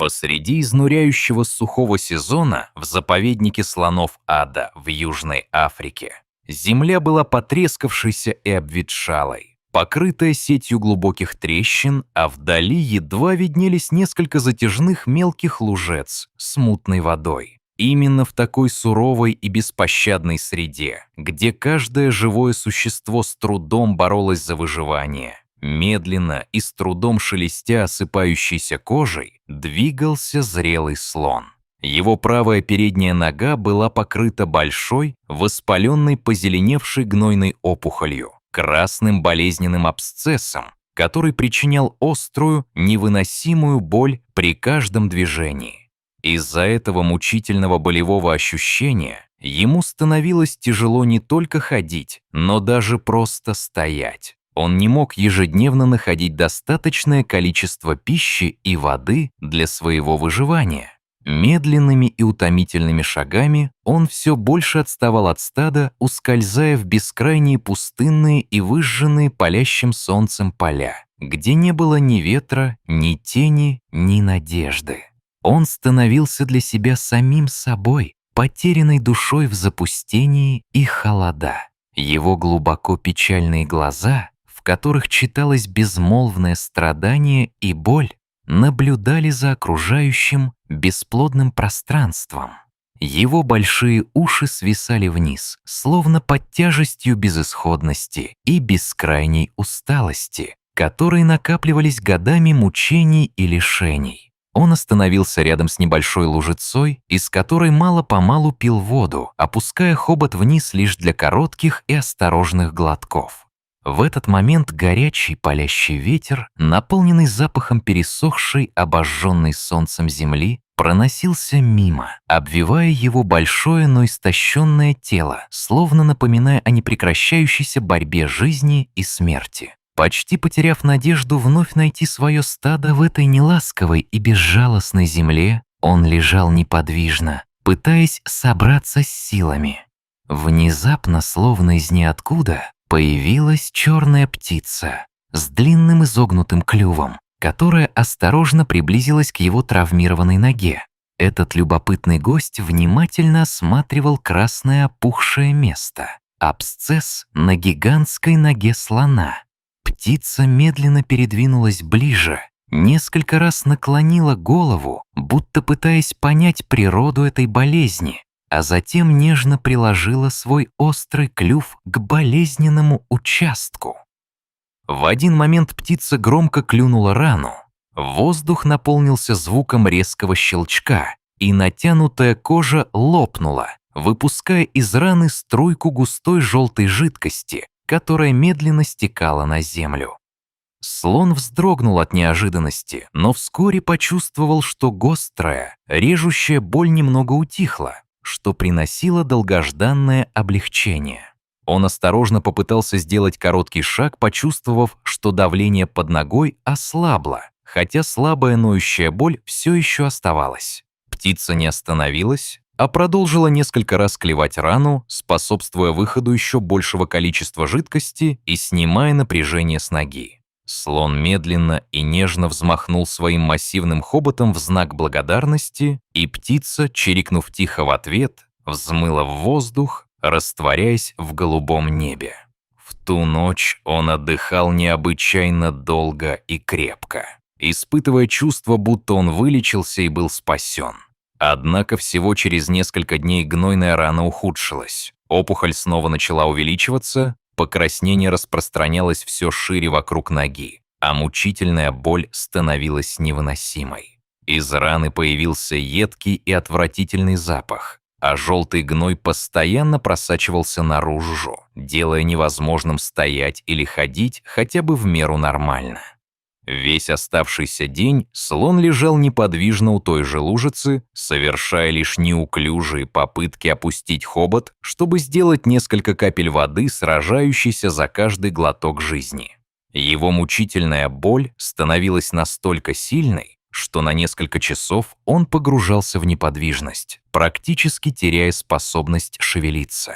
Посреди изнуряющего сухого сезона в заповеднике слонов Ада в Южной Африке земля была потрескавшейся и обветшалой, покрытая сетью глубоких трещин, а вдали едва виднелись несколько затяжных мелких лужец с мутной водой. Именно в такой суровой и беспощадной среде, где каждое живое существо с трудом боролось за выживание, медленно и с трудом шелестя осыпающейся кожей, двигался зрелый слон. Его правая передняя нога была покрыта большой, воспаленной, позеленевшей гнойной опухолью, красным болезненным абсцессом, который причинял острую, невыносимую боль при каждом движении. Из-за этого мучительного болевого ощущения ему становилось тяжело не только ходить, но даже просто стоять. Он не мог ежедневно находить достаточное количество пищи и воды для своего выживания. Медленными и утомительными шагами он все больше отставал от стада, ускользая в бескрайние пустынные и выжженные палящим солнцем поля, где не было ни ветра, ни тени, ни надежды. Он становился для себя самим собой, потерянной душой в запустении и холода. Его глубоко печальные глаза, в которых читалось безмолвное страдание и боль, наблюдали за окружающим бесплодным пространством. Его большие уши свисали вниз, словно под тяжестью безысходности и бескрайней усталости, которые накапливались годами мучений и лишений. Он остановился рядом с небольшой лужицой, из которой мало-помалу пил воду, опуская хобот вниз лишь для коротких и осторожных глотков. В этот момент горячий палящий ветер, наполненный запахом пересохшей, обожженной солнцем земли, проносился мимо, обвивая его большое, но истощенное тело, словно напоминая о непрекращающейся борьбе жизни и смерти. Почти потеряв надежду вновь найти свое стадо в этой неласковой и безжалостной земле, он лежал неподвижно, пытаясь собраться с силами. Внезапно, словно из ниоткуда, появилась черная птица с длинным изогнутым клювом, которая осторожно приблизилась к его травмированной ноге. Этот любопытный гость внимательно осматривал красное опухшее место — абсцесс на гигантской ноге слона. Птица медленно передвинулась ближе, несколько раз наклонила голову, будто пытаясь понять природу этой болезни, а затем нежно приложила свой острый клюв к болезненному участку. В один момент птица громко клюнула рану. Воздух наполнился звуком резкого щелчка, и натянутая кожа лопнула, выпуская из раны струйку густой желтой жидкости, которая медленно стекала на землю. Слон вздрогнул от неожиданности, но вскоре почувствовал, что острая, режущая боль немного утихла, что приносило долгожданное облегчение. Он осторожно попытался сделать короткий шаг, почувствовав, что давление под ногой ослабло, хотя слабая ноющая боль все еще оставалась. Птица не остановилась, а продолжила несколько раз клевать рану, способствуя выходу еще большего количества жидкости и снимая напряжение с ноги. Слон медленно и нежно взмахнул своим массивным хоботом в знак благодарности, и птица, чирикнув тихо в ответ, взмыла в воздух, растворяясь в голубом небе. В ту ночь он отдыхал необычайно долго и крепко, испытывая чувство, будто он вылечился и был спасен. Однако всего через несколько дней гнойная рана ухудшилась. Опухоль снова начала увеличиваться, покраснение распространялось все шире вокруг ноги, а мучительная боль становилась невыносимой. Из раны появился едкий и отвратительный запах, а желтый гной постоянно просачивался наружу, делая невозможным стоять или ходить хотя бы в меру нормально. Весь оставшийся день слон лежал неподвижно у той же лужицы, совершая лишь неуклюжие попытки опустить хобот, чтобы сделать несколько капель воды, сражающейся за каждый глоток жизни. Его мучительная боль становилась настолько сильной, что на несколько часов он погружался в неподвижность, практически теряя способность шевелиться.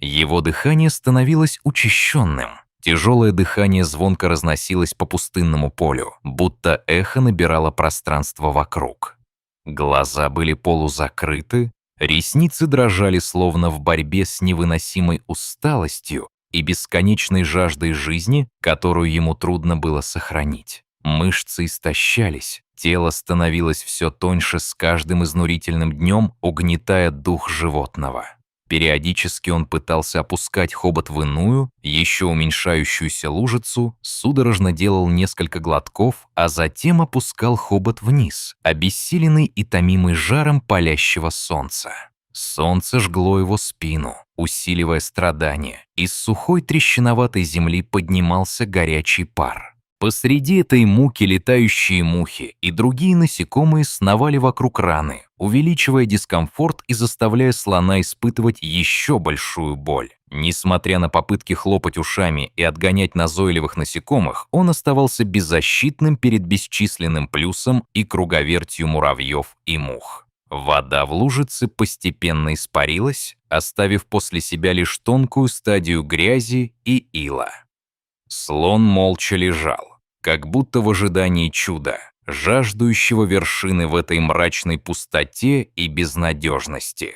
Его дыхание становилось учащенным. Тяжелое дыхание звонко разносилось по пустынному полю, будто эхо набирало пространство вокруг. Глаза были полузакрыты, ресницы дрожали словно в борьбе с невыносимой усталостью и бесконечной жаждой жизни, которую ему трудно было сохранить. Мышцы истощались, тело становилось все тоньше с каждым изнурительным днем, угнетая дух животного. Периодически он пытался опускать хобот в иную, еще уменьшающуюся лужицу, судорожно делал несколько глотков, а затем опускал хобот вниз, обессиленный и томимый жаром палящего солнца. Солнце жгло его спину, усиливая страдания. Из сухой трещиноватой земли поднимался горячий пар. Посреди этой муки летающие мухи и другие насекомые сновали вокруг раны, увеличивая дискомфорт и заставляя слона испытывать еще большую боль. Несмотря на попытки хлопать ушами и отгонять назойливых насекомых, он оставался беззащитным перед бесчисленным плюсом и круговертью муравьев и мух. Вода в лужице постепенно испарилась, оставив после себя лишь тонкую стадию грязи и ила. Слон молча лежал, как будто в ожидании чуда, жаждущего вершины в этой мрачной пустоте и безнадежности.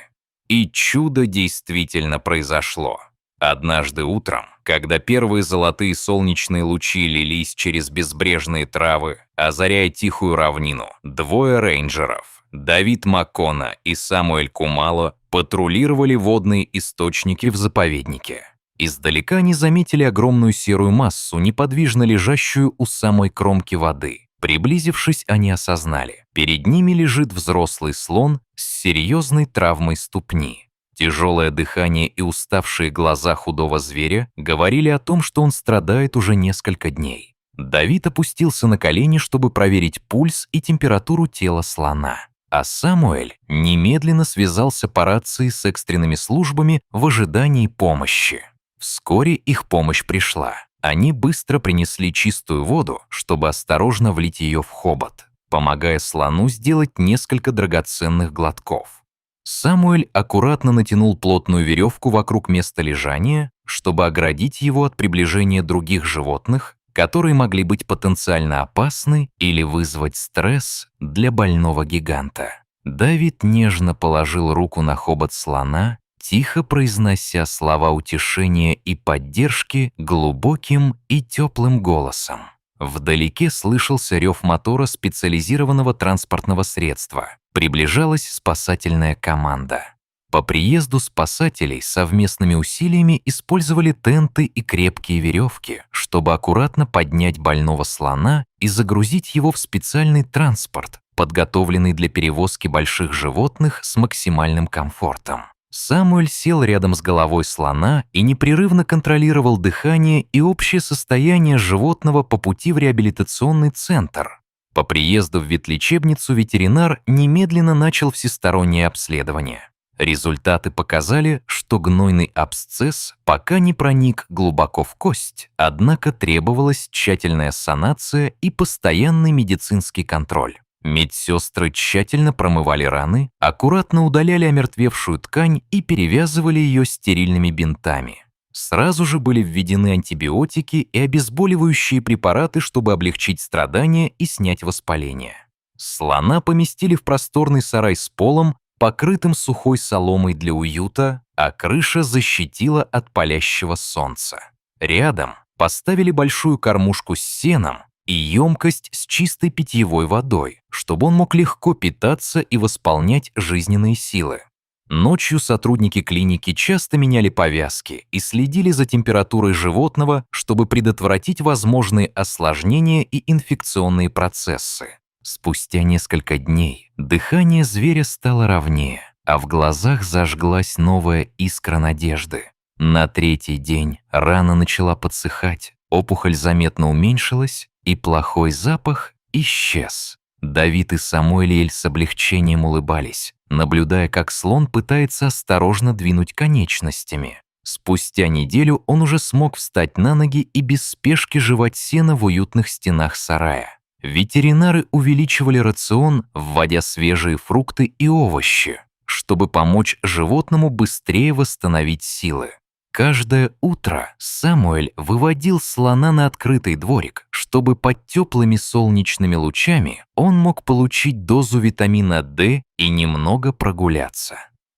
И чудо действительно произошло. Однажды утром, когда первые золотые солнечные лучи лились через безбрежные травы, озаряя тихую равнину, двое рейнджеров, Давид Маккона и Самуэль Кумало, патрулировали водные источники в заповеднике. Издалека они заметили огромную серую массу, неподвижно лежащую у самой кромки воды. Приблизившись, они осознали, перед ними лежит взрослый слон с серьезной травмой ступни. Тяжелое дыхание и уставшие глаза худого зверя говорили о том, что он страдает уже несколько дней. Давид опустился на колени, чтобы проверить пульс и температуру тела слона. А Самуэль немедленно связался по рации с экстренными службами в ожидании помощи. Вскоре их помощь пришла. Они быстро принесли чистую воду, чтобы осторожно влить ее в хобот, помогая слону сделать несколько драгоценных глотков. Самуэль аккуратно натянул плотную веревку вокруг места лежания, чтобы оградить его от приближения других животных, которые могли быть потенциально опасны или вызвать стресс для больного гиганта. Давид нежно положил руку на хобот слона, тихо произнося слова утешения и поддержки глубоким и теплым голосом. Вдалеке слышался рев мотора специализированного транспортного средства. Приближалась спасательная команда. По приезду спасателей совместными усилиями использовали тенты и крепкие веревки, чтобы аккуратно поднять больного слона и загрузить его в специальный транспорт, подготовленный для перевозки больших животных с максимальным комфортом. Самуэль сел рядом с головой слона и непрерывно контролировал дыхание и общее состояние животного по пути в реабилитационный центр. По приезду в ветлечебницу ветеринар немедленно начал всестороннее обследование. Результаты показали, что гнойный абсцесс пока не проник глубоко в кость, однако требовалась тщательная санация и постоянный медицинский контроль. Медсестры тщательно промывали раны, аккуратно удаляли омертвевшую ткань и перевязывали ее стерильными бинтами. Сразу же были введены антибиотики и обезболивающие препараты, чтобы облегчить страдания и снять воспаление. Слона поместили в просторный сарай с полом, покрытым сухой соломой для уюта, а крыша защитила от палящего солнца. Рядом поставили большую кормушку с сеном и емкость с чистой питьевой водой, чтобы он мог легко питаться и восполнять жизненные силы. Ночью сотрудники клиники часто меняли повязки и следили за температурой животного, чтобы предотвратить возможные осложнения и инфекционные процессы. Спустя несколько дней дыхание зверя стало ровнее, а в глазах зажглась новая искра надежды. На третий день рана начала подсыхать, опухоль заметно уменьшилась, и плохой запах исчез. Давид и Самуэль с облегчением улыбались, наблюдая, как слон пытается осторожно двинуть конечностями. Спустя неделю он уже смог встать на ноги и без спешки жевать сено в уютных стенах сарая. Ветеринары увеличивали рацион, вводя свежие фрукты и овощи, чтобы помочь животному быстрее восстановить силы. Каждое утро Самуэль выводил слона на открытый дворик, чтобы под теплыми солнечными лучами он мог получить дозу витамина D и немного прогуляться.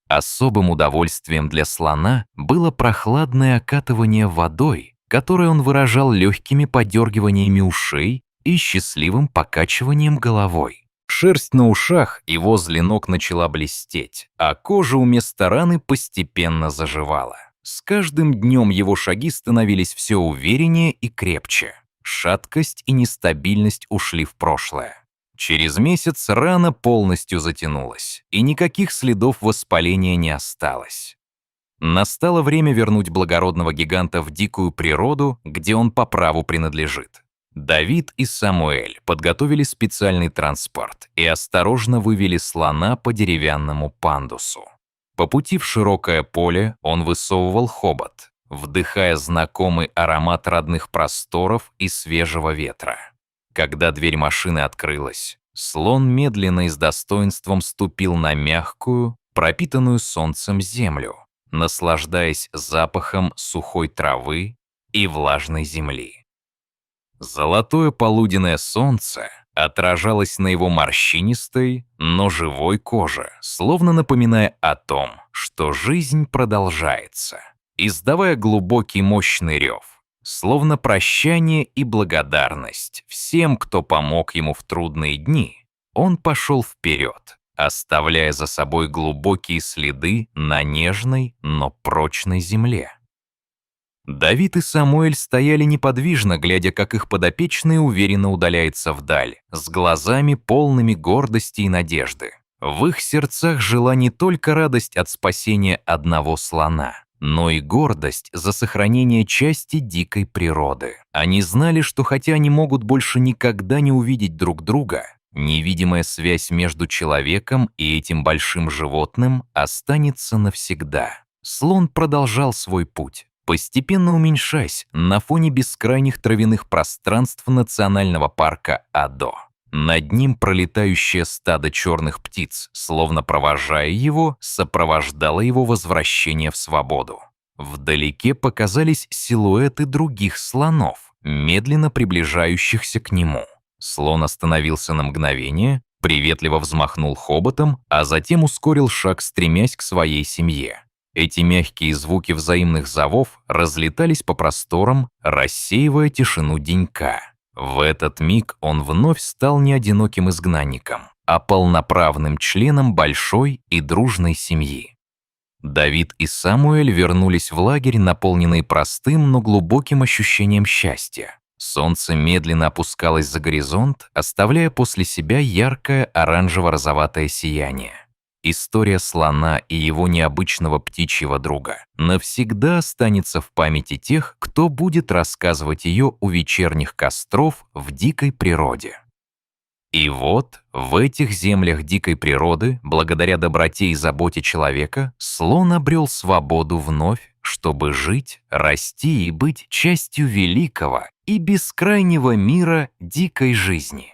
Особым удовольствием для слона было прохладное окатывание водой, которое он выражал легкими подергиваниями ушей и счастливым покачиванием головой. Шерсть на ушах и возле ног начала блестеть, а кожа у места раны постепенно заживала. С каждым днем его шаги становились все увереннее и крепче. Шаткость и нестабильность ушли в прошлое. Через месяц рана полностью затянулась, и никаких следов воспаления не осталось. Настало время вернуть благородного гиганта в дикую природу, где он по праву принадлежит. Давид и Самуэль подготовили специальный транспорт и осторожно вывели слона по деревянному пандусу. По пути в широкое поле он высовывал хобот, вдыхая знакомый аромат родных просторов и свежего ветра. Когда дверь машины открылась, слон медленно и с достоинством ступил на мягкую, пропитанную солнцем землю, наслаждаясь запахом сухой травы и влажной земли. Золотое полуденное солнце отражалось на его морщинистой, но живой коже, словно напоминая о том, что жизнь продолжается, издавая глубокий мощный рев, словно прощание и благодарность всем, кто помог ему в трудные дни. Он пошел вперед, оставляя за собой глубокие следы на нежной, но прочной земле. Давид и Самуэль стояли неподвижно, глядя, как их подопечный уверенно удаляется вдаль, с глазами полными гордости и надежды. В их сердцах жила не только радость от спасения одного слона, но и гордость за сохранение части дикой природы. Они знали, что хотя они могут больше никогда не увидеть друг друга, невидимая связь между человеком и этим большим животным останется навсегда. Слон продолжал свой путь, постепенно уменьшаясь на фоне бескрайних травяных пространств национального парка Адо. Над ним пролетающее стадо черных птиц, словно провожая его, сопровождало его возвращение в свободу. Вдалеке показались силуэты других слонов, медленно приближающихся к нему. Слон остановился на мгновение, приветливо взмахнул хоботом, а затем ускорил шаг, стремясь к своей семье. Эти мягкие звуки взаимных зовов разлетались по просторам, рассеивая тишину денька. В этот миг он вновь стал не одиноким изгнанником, а полноправным членом большой и дружной семьи. Давид и Самуэль вернулись в лагерь, наполненный простым, но глубоким ощущением счастья. Солнце медленно опускалось за горизонт, оставляя после себя яркое оранжево-розоватое сияние. История слона и его необычного птичьего друга навсегда останется в памяти тех, кто будет рассказывать ее у вечерних костров в дикой природе. И вот в этих землях дикой природы, благодаря доброте и заботе человека, слон обрел свободу вновь, чтобы жить, расти и быть частью великого и бескрайнего мира дикой жизни.